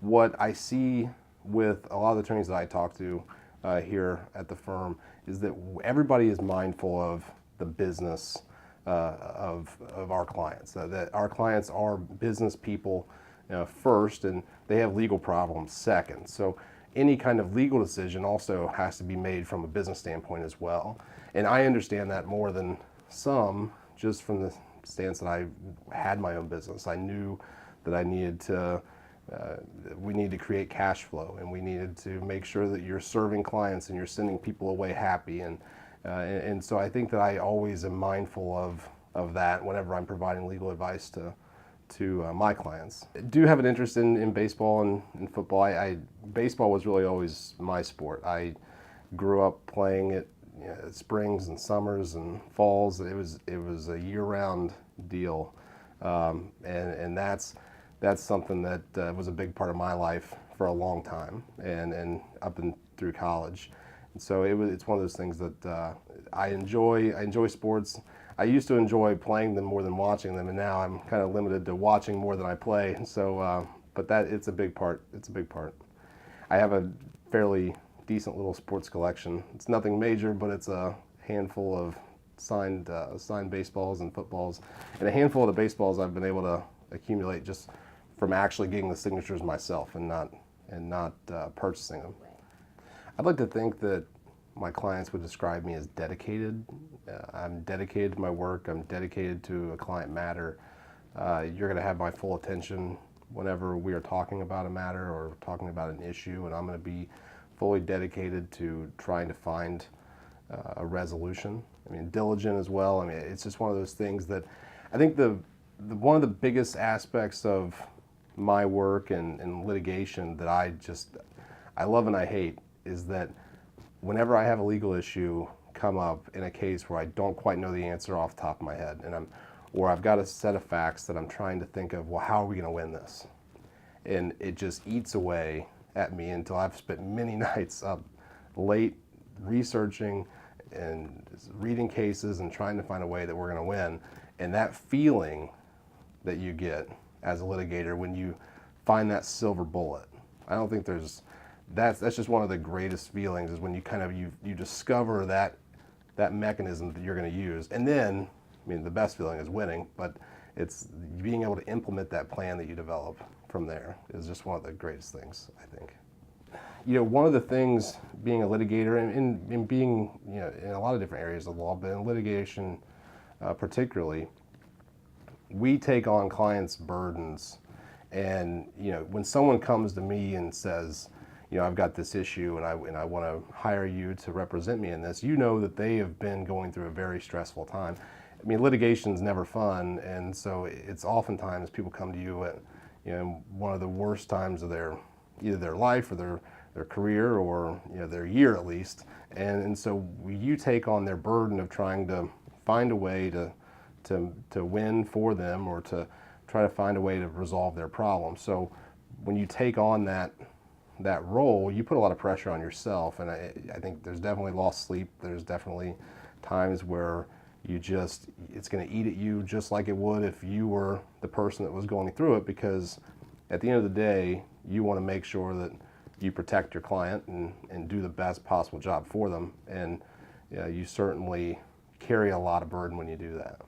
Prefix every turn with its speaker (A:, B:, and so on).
A: what I see with a lot of the attorneys that I talk to here at the firm is that everybody is mindful of the business of our clients. That our clients are business people first, and they have legal problems second. So any kind of legal decision also has to be made from a business standpoint as well. And I understand that more than some, just from the stance that I had my own business. I knew that I needed to, we need to create cash flow, and we needed to make sure that you're serving clients and you're sending people away happy. And so I think that I always am mindful of that whenever I'm providing legal advice to my clients. I do have an interest in baseball and football. Baseball was really always my sport. I grew up playing it springs and summers and falls. It was a year-round deal, and that's something that was a big part of my life for a long time, and up and through college. And so it's one of those things that I enjoy. I enjoy sports. I used to enjoy playing them more than watching them, and now I'm kind of limited to watching more than I play. And so, but it's a big part. It's a big part. I have a fairly decent little sports collection. It's nothing major, but it's a handful of signed baseballs and footballs, and a handful of the baseballs I've been able to accumulate just from actually getting the signatures myself and not purchasing them. I'd like to think that my clients would describe me as dedicated. I'm dedicated to my work. I'm dedicated to a client matter. You're going to have my full attention whenever we are talking about a matter or talking about an issue, and I'm going to be fully dedicated to trying to find a resolution. I mean, diligent as well. I mean, it's just one of those things that I think one of the biggest aspects of my work and litigation that I love and I hate is that whenever I have a legal issue come up in a case where I don't quite know the answer off the top of my head, or I've got a set of facts that I'm trying to think of, well, how are we going to win this? And it just eats away at me until I've spent many nights up late researching and reading cases and trying to find a way that we're going to win. And that feeling that you get as a litigator when you find that silver bullet, I don't think that's just one of the greatest feelings, is when you discover that mechanism that you're going to use. And then, I mean, the best feeling is winning, but it's being able to implement that plan that you develop from there is just one of the greatest things, I think. One of the things being a litigator and being, in a lot of different areas of law, but in litigation particularly, we take on clients' burdens. And, when someone comes to me and says, I've got this issue and I want to hire you to represent me in this, that they have been going through a very stressful time. I mean, litigation's never fun, and so it's oftentimes people come to you at one of the worst times of either their life or their career, or their year at least, and so you take on their burden of trying to find a way to win for them, or to try to find a way to resolve their problem. So when you take on that role, you put a lot of pressure on yourself, and I think there's definitely lost sleep. There's definitely times where it's going to eat at you just like it would if you were the person that was going through it, because at the end of the day, you want to make sure that you protect your client and do the best possible job for them, and you certainly carry a lot of burden when you do that.